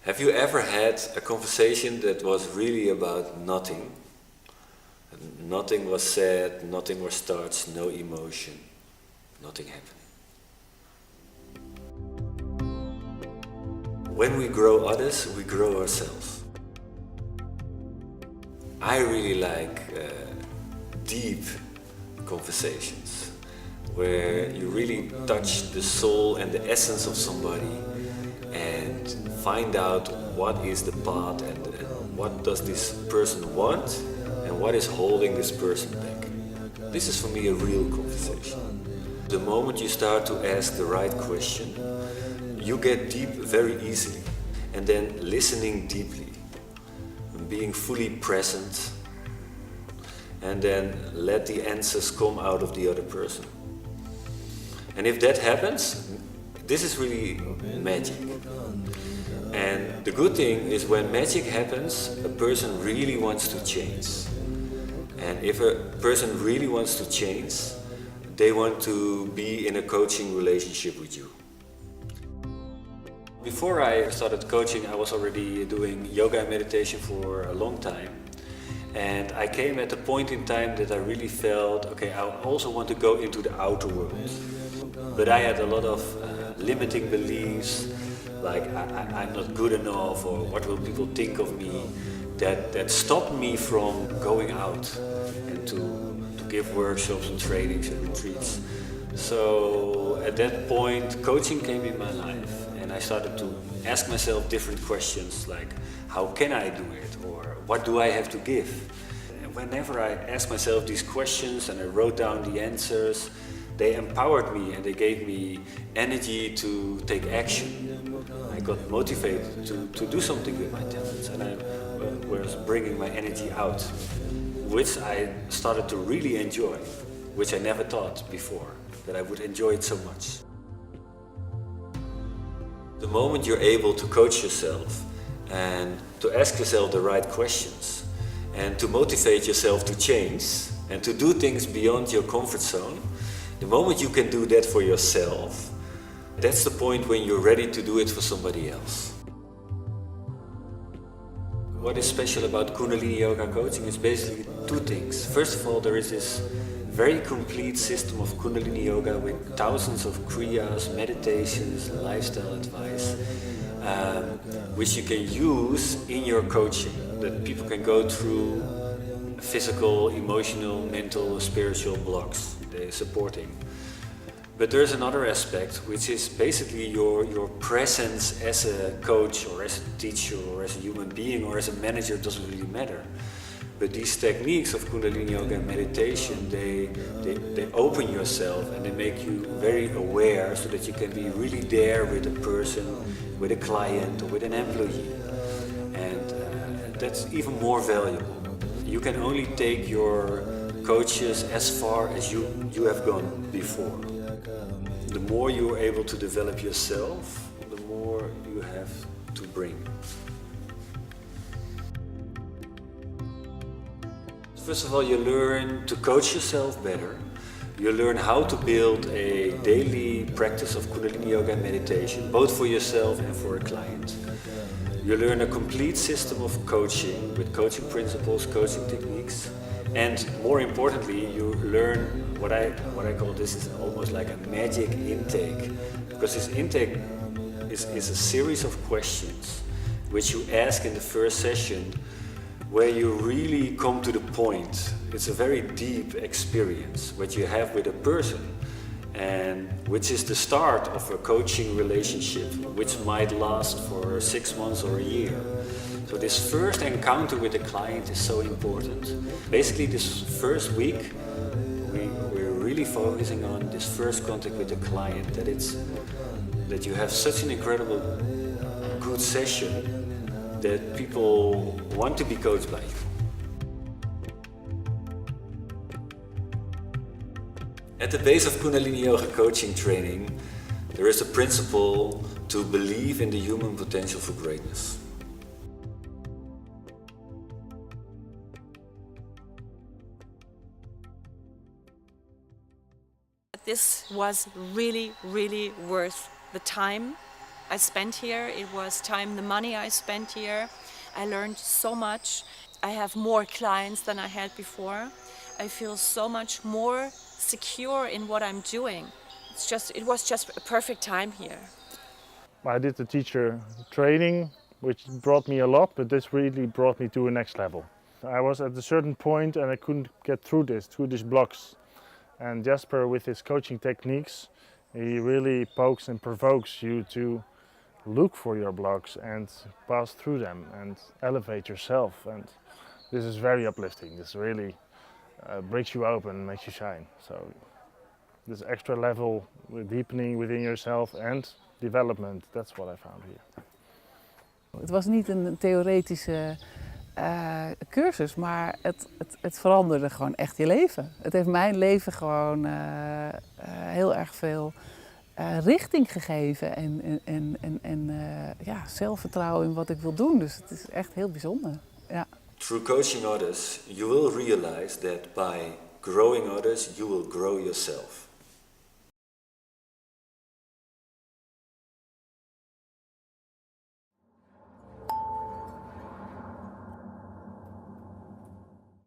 Have you ever had a conversation that was really about nothing? Nothing was said, nothing was touched, no emotion, nothing happening. When we grow others, we grow ourselves. I really like deep conversations where you really touch the soul and the essence of somebody and find out what is the path and what does this person want and what is holding this person back. This is for me a real conversation. The moment you start to ask the right question, you get deep very easily, and then listening deeply, being fully present, and then let the answers come out of the other person. And if that happens, this is really magic. And the good thing is when magic happens, a person really wants to change. And if a person really wants to change, they want to be in a coaching relationship with you. Before I started coaching, I was already doing yoga and meditation for a long time. And I came at a point in time that I really felt, okay, I also want to go into the outer world. But I had a lot of limiting beliefs, like I'm not good enough, or what will people think of me, that stopped me from going out and to give workshops and trainings and retreats. So at that point, coaching came in my life, and I started to ask myself different questions like, how can I do it, or what do I have to give? And whenever I asked myself these questions and I wrote down the answers, they empowered me and they gave me energy to take action. I got motivated to do something with my talents, and I was bringing my energy out, which I started to really enjoy, which I never thought before, that I would enjoy it so much. The moment you're able to coach yourself and to ask yourself the right questions and to motivate yourself to change and to do things beyond your comfort zone, the moment you can do that for yourself, that's the point when you're ready to do it for somebody else. What is special about Kundalini Yoga Coaching is basically two things. First of all, there is this very complete system of Kundalini Yoga with thousands of kriyas, meditations, lifestyle advice, which you can use in your coaching, that people can go through physical, emotional, mental, spiritual blocks they're supporting. But there's another aspect, which is basically your presence as a coach or as a teacher or as a human being or as a manager. Doesn't really matter. But these techniques of Kundalini Yoga and meditation, they open yourself and they make you very aware so that you can be really there with a person, with a client or with an employee. And that's even more valuable. You can only take your coaches as far as you have gone before. The more you're able to develop yourself, the more you have to bring. First of all, you learn to coach yourself better. You learn how to build a daily practice of Kundalini Yoga and meditation, both for yourself and for a client. You learn a complete system of coaching with coaching principles, coaching techniques, and more importantly, you learn what I call this is almost like a magic intake, because this intake is a series of questions which you ask in the first session, where you really come to the point. It's a very deep experience what you have with a person, and which is the start of a coaching relationship, which might last for 6 months or a year. So this first encounter with the client is so important. Basically, this first week, we're really focusing on this first contact with the client, that you have such an incredible good session that people want to be coached by you. At the base of Kundalini Yoga Coaching training, there is a principle to believe in the human potential for greatness. This was really, really worth the time I spent here. It was time, the money I spent here. I learned so much. I have more clients than I had before. I feel so much more secure in what I'm doing. It was just a perfect time here. I did the teacher training, which brought me a lot, but this really brought me to a next level. I was at a certain point and I couldn't get through these blocks. And Jasper, with his coaching techniques, he really pokes and provokes you to look for your blocks and pass through them and elevate yourself. And this is very uplifting. This really breaks you open, makes you shine. So this extra level with deepening within yourself and development, that's what I found here. Het was niet een theoretische cursus, maar het veranderde gewoon echt je leven. Het heeft mijn leven gewoon heel erg veel richting gegeven en ja, zelfvertrouwen in wat ik wil doen. Dus het is echt heel bijzonder. Ja. Through coaching others, you will realize that by growing others, you will grow yourself.